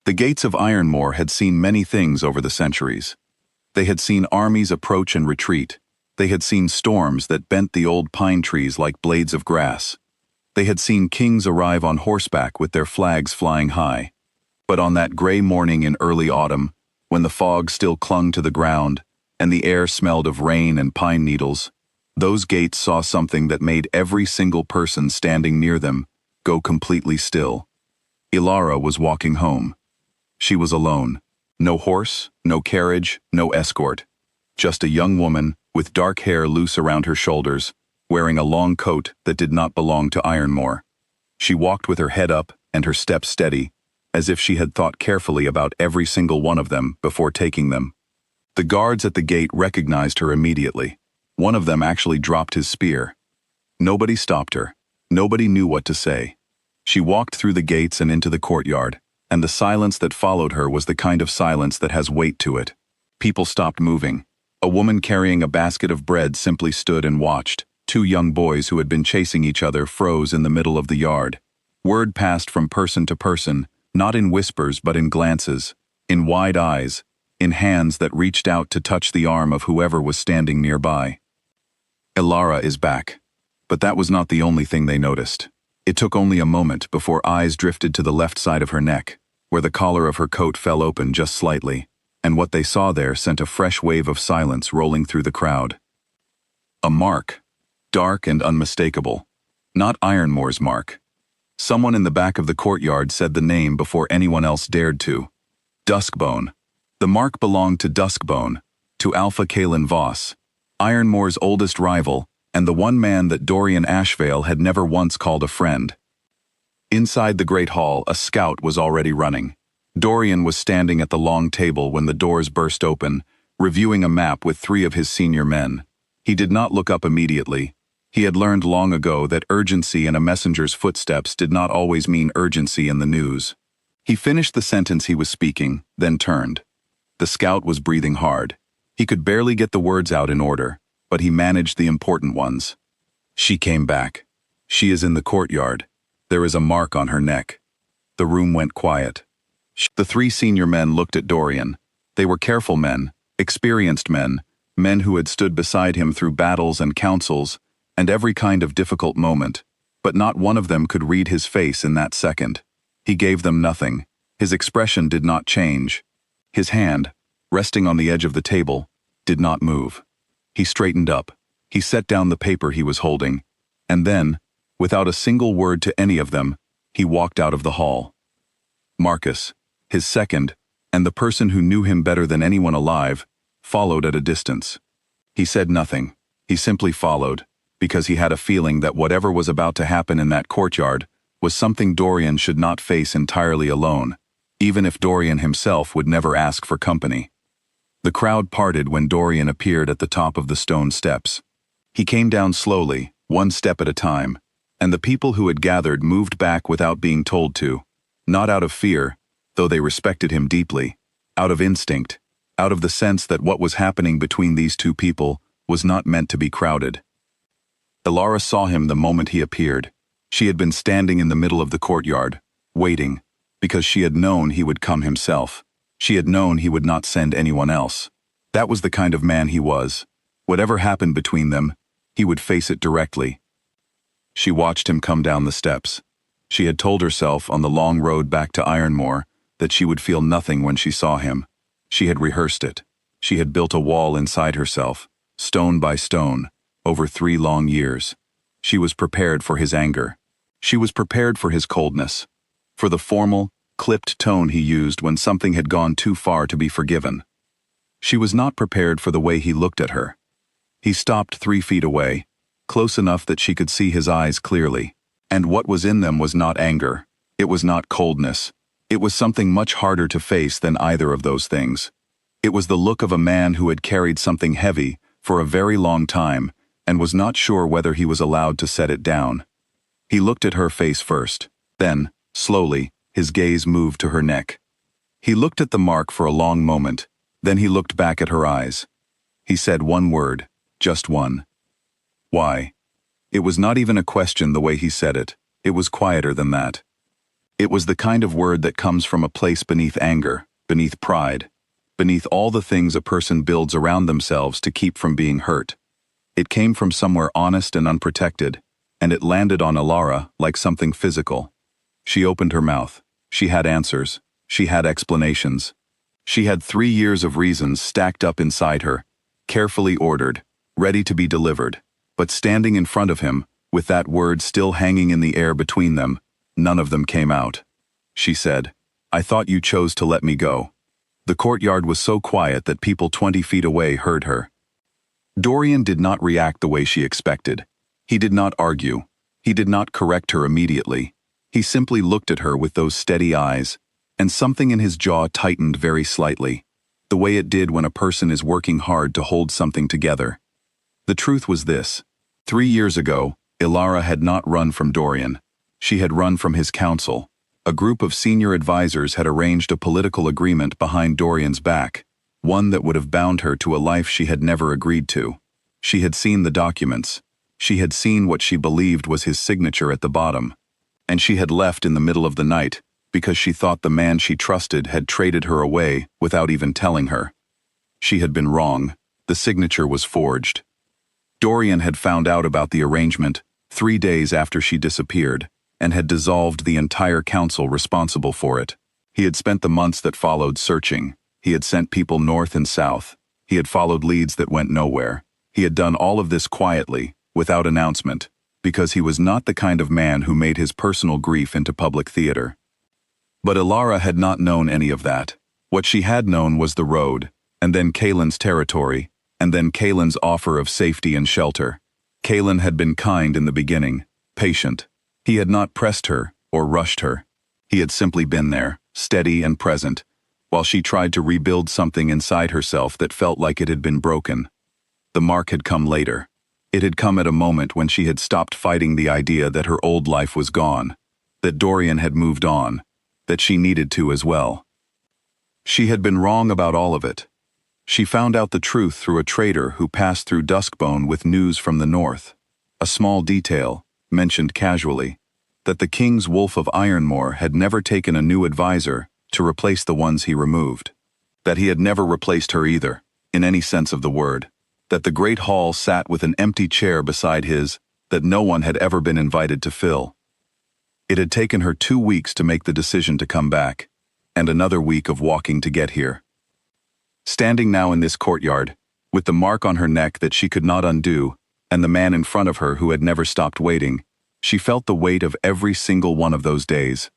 The gates of Ironmore had seen many things over the centuries. They had seen armies approach and retreat. They had seen storms that bent the old pine trees like blades of grass. They had seen kings arrive on horseback with their flags flying high. But on that gray morning in early autumn, when the fog still clung to the ground and the air smelled of rain and pine needles, those gates saw something that made every single person standing near them go completely still. Ilara was walking home. She was alone. No horse, no carriage, no escort. Just a young woman with dark hair loose around her shoulders, wearing a long coat that did not belong to Ironmore. She walked with her head up and her steps steady, as if she had thought carefully about every single one of them before taking them. The guards at the gate recognized her immediately. One of them actually dropped his spear. Nobody stopped her. Nobody knew what to say. She walked through the gates and into the courtyard, and the silence that followed her was the kind of silence that has weight to it. People stopped moving. A woman carrying a basket of bread simply stood and watched. Two young boys who had been chasing each other froze in the middle of the yard. Word passed from person to person, not in whispers but in glances, in wide eyes, in hands that reached out to touch the arm of whoever was standing nearby. Ilara is back. But that was not the only thing they noticed. It took only a moment before eyes drifted to the left side of her neck, where the collar of her coat fell open just slightly, and what they saw there sent a fresh wave of silence rolling through the crowd. A mark. Dark and unmistakable. Not Ironmore's mark. Someone in the back of the courtyard said the name before anyone else dared to. Duskbone. The mark belonged to Duskbone, to Alpha Kalen Voss, Ironmore's oldest rival, and the one man that Dorian Ashvale had never once called a friend. Inside the great hall, a scout was already running. Dorian was standing at the long table when the doors burst open, reviewing a map with 3 of his senior men. He did not look up immediately. He had learned long ago that urgency in a messenger's footsteps did not always mean urgency in the news. He finished the sentence he was speaking, then turned. The scout was breathing hard. He could barely get the words out in order, but he managed the important ones. She came back. She is in the courtyard. There is a mark on her neck. The room went quiet. The 3 senior men looked at Dorian. They were careful men, experienced men, men who had stood beside him through battles and councils, and every kind of difficult moment, but not one of them could read his face in that second. He gave them nothing. His expression did not change. His hand, resting on the edge of the table, did not move. He straightened up. He set down the paper he was holding, and then, without a single word to any of them, he walked out of the hall. Marcus, his second, and the person who knew him better than anyone alive, followed at a distance. He said nothing. He simply followed, because he had a feeling that whatever was about to happen in that courtyard was something Dorian should not face entirely alone, even if Dorian himself would never ask for company. The crowd parted when Dorian appeared at the top of the stone steps. He came down slowly, one step at a time, and the people who had gathered moved back without being told to, not out of fear, though they respected him deeply, out of instinct, out of the sense that what was happening between these 2 people was not meant to be crowded. Ilara saw him the moment he appeared. She had been standing in the middle of the courtyard, waiting, because she had known he would come himself. She had known he would not send anyone else. That was the kind of man he was. Whatever happened between them, he would face it directly. She watched him come down the steps. She had told herself on the long road back to Ironmore that she would feel nothing when she saw him. She had rehearsed it. She had built a wall inside herself, stone by stone, over 3 long years. She was prepared for his anger. She was prepared for his coldness, for the formal, clipped tone he used when something had gone too far to be forgiven. She was not prepared for the way he looked at her. He stopped 3 feet away, close enough that she could see his eyes clearly, and what was in them was not anger. It was not coldness. It was something much harder to face than either of those things. It was the look of a man who had carried something heavy for a very long time and was not sure whether he was allowed to set it down. He looked at her face first. Then, slowly, his gaze moved to her neck. He looked at the mark for a long moment. Then he looked back at her eyes. He said one word, just one. Why? It was not even a question the way he said it. It was quieter than that. It was the kind of word that comes from a place beneath anger, beneath pride, beneath all the things a person builds around themselves to keep from being hurt. It came from somewhere honest and unprotected, and it landed on Ilara like something physical. She opened her mouth. She had answers. She had explanations. She had 3 years of reasons stacked up inside her, carefully ordered, ready to be delivered, but standing in front of him, with that word still hanging in the air between them, none of them came out. She said, "I thought you chose to let me go." The courtyard was so quiet that people 20 feet away heard her. Dorian did not react the way she expected. He did not argue. He did not correct her immediately. He simply looked at her with those steady eyes, and something in his jaw tightened very slightly, the way it did when a person is working hard to hold something together. The truth was this. 3 years ago, Ilara had not run from Dorian. She had run from his council. A group of senior advisors had arranged a political agreement behind Dorian's back, one that would have bound her to a life she had never agreed to. She had seen the documents. She had seen what she believed was his signature at the bottom. And she had left in the middle of the night because she thought the man she trusted had traded her away without even telling her. She had been wrong. The signature was forged. Dorian had found out about the arrangement 3 days after she disappeared, and had dissolved the entire council responsible for it. He had spent the months that followed searching. He had sent people north and south. He had followed leads that went nowhere. He had done all of this quietly, without announcement, because he was not the kind of man who made his personal grief into public theater. But Ilara had not known any of that. What she had known was the road, and then Kaelin's territory, and then Kaelin's offer of safety and shelter. Kaelin had been kind in the beginning, patient. He had not pressed her or rushed her. He had simply been there, steady and present, while she tried to rebuild something inside herself that felt like it had been broken. The mark had come later. It had come at a moment when she had stopped fighting the idea that her old life was gone, that Dorian had moved on, that she needed to as well. She had been wrong about all of it. She found out the truth through a trader who passed through Duskbone with news from the north. A small detail, mentioned casually, that the King's Wolf of Ironmoor had never taken a new advisor to replace the ones he removed. That he had never replaced her either, in any sense of the word. That the Great Hall sat with an empty chair beside his that no one had ever been invited to fill. It had taken her 2 weeks to make the decision to come back, and another week of walking to get here. Standing now in this courtyard, with the mark on her neck that she could not undo, and the man in front of her who had never stopped waiting, she felt the weight of every single one of those days.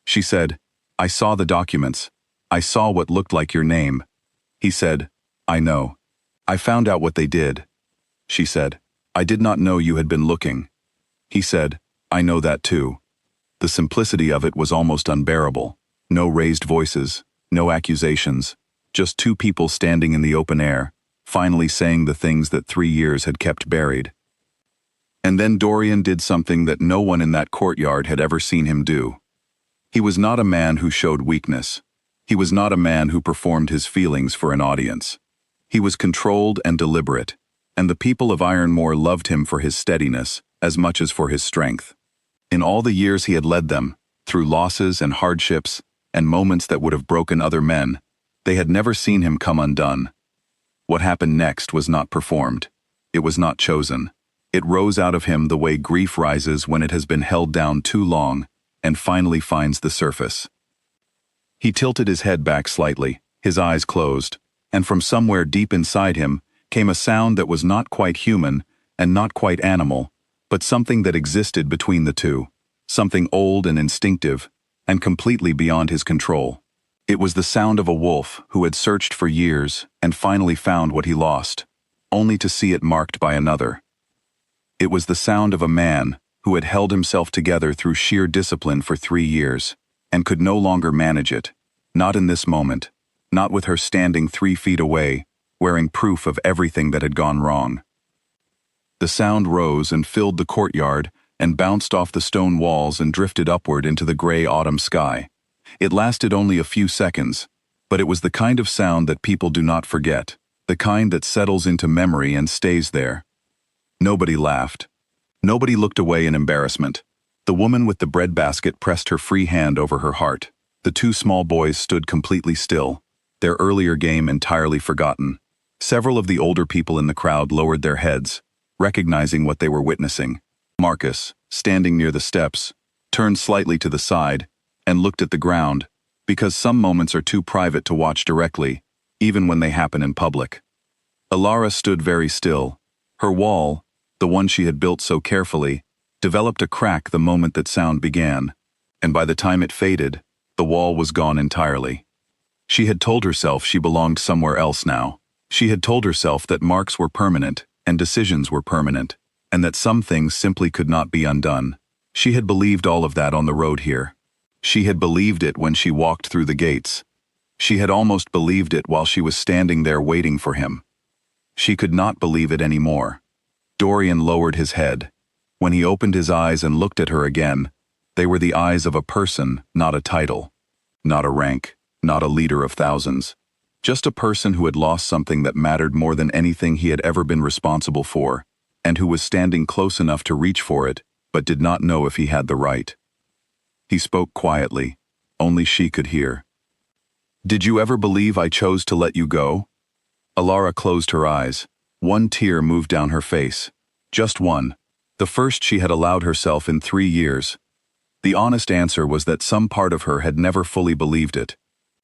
She said, "I saw the documents. I saw what looked like your name." He said, "I know. I found out what they did." She said, "I did not know you had been looking." He said, "I know that too." The simplicity of it was almost unbearable. No raised voices, no accusations, just 2 people standing in the open air, finally saying the things that 3 years had kept buried. And then Dorian did something that no one in that courtyard had ever seen him do. He was not a man who showed weakness. He was not a man who performed his feelings for an audience. He was controlled and deliberate, and the people of Ironmoor loved him for his steadiness as much as for his strength. In all the years he had led them, through losses and hardships and moments that would have broken other men, they had never seen him come undone. What happened next was not performed. It was not chosen. It rose out of him the way grief rises when it has been held down too long and finally finds the surface. He tilted his head back slightly, his eyes closed, and from somewhere deep inside him came a sound that was not quite human and not quite animal, but something that existed between the two, something old and instinctive, and completely beyond his control. It was the sound of a wolf who had searched for years and finally found what he lost, only to see it marked by another. It was the sound of a man who had held himself together through sheer discipline for 3 years, and could no longer manage it, not in this moment, not with her standing 3 feet away, wearing proof of everything that had gone wrong. The sound rose and filled the courtyard and bounced off the stone walls and drifted upward into the gray autumn sky. It lasted only a few seconds, but it was the kind of sound that people do not forget, the kind that settles into memory and stays there. Nobody laughed. Nobody looked away in embarrassment. The woman with the bread basket pressed her free hand over her heart. The two small boys stood completely still, their earlier game entirely forgotten. Several of the older people in the crowd lowered their heads, recognizing what they were witnessing. Marcus, standing near the steps, turned slightly to the side and looked at the ground, because some moments are too private to watch directly, even when they happen in public. Alara stood very still. Her wall, the one she had built so carefully, developed a crack the moment that sound began, and by the time it faded, the wall was gone entirely. She had told herself she belonged somewhere else now. She had told herself that marks were permanent and decisions were permanent, and that some things simply could not be undone. She had believed all of that on the road here. She had believed it when she walked through the gates. She had almost believed it while she was standing there waiting for him. She could not believe it anymore. Dorian lowered his head. When he opened his eyes and looked at her again, they were the eyes of a person, not a title, not a rank, not a leader of thousands. Just a person who had lost something that mattered more than anything he had ever been responsible for, and who was standing close enough to reach for it, but did not know if he had the right. He spoke quietly. Only she could hear. "Did you ever believe I chose to let you go?" Alara closed her eyes. One tear moved down her face. Just one. The first she had allowed herself in 3 years. The honest answer was that some part of her had never fully believed it.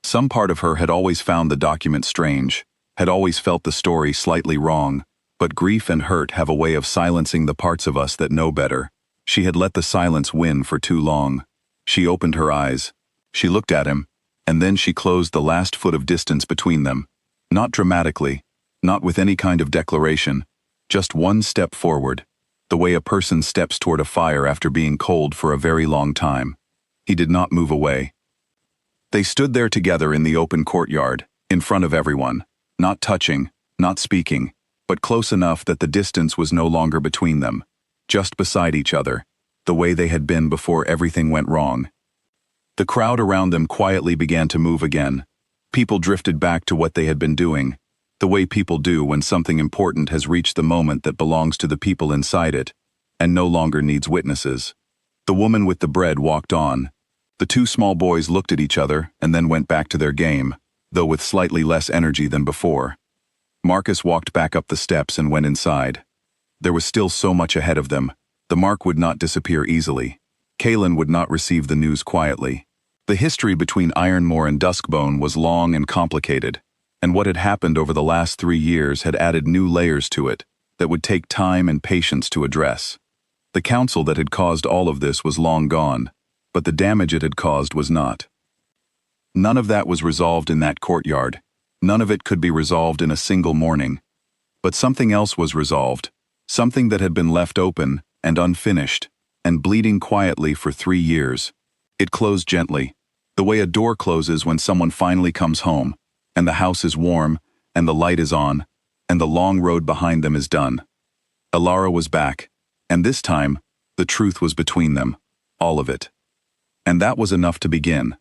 Some part of her had always found the document strange, had always felt the story slightly wrong, but grief and hurt have a way of silencing the parts of us that know better. She had let the silence win for too long. She opened her eyes. She looked at him, and then she closed the last foot of distance between them. Not dramatically, not with any kind of declaration, just one step forward, the way a person steps toward a fire after being cold for a very long time. He did not move away. They stood there together in the open courtyard, in front of everyone, not touching, not speaking, but close enough that the distance was no longer between them, just beside each other, the way they had been before everything went wrong. The crowd around them quietly began to move again. People drifted back to what they had been doing, the way people do when something important has reached the moment that belongs to the people inside it, and no longer needs witnesses. The woman with the bread walked on. The two small boys looked at each other and then went back to their game, though with slightly less energy than before. Marcus walked back up the steps and went inside. There was still so much ahead of them. The mark would not disappear easily. Kaelin would not receive the news quietly. The history between Ironmore and Duskbone was long and complicated, and what had happened over the last 3 years had added new layers to it that would take time and patience to address. The council that had caused all of this was long gone, but the damage it had caused was not. None of that was resolved in that courtyard. None of it could be resolved in a single morning. But something else was resolved, something that had been left open and unfinished, and bleeding quietly for 3 years. It closed gently, the way a door closes when someone finally comes home, and the house is warm, and the light is on, and the long road behind them is done. Alara was back, and this time, the truth was between them, all of it. And that was enough to begin.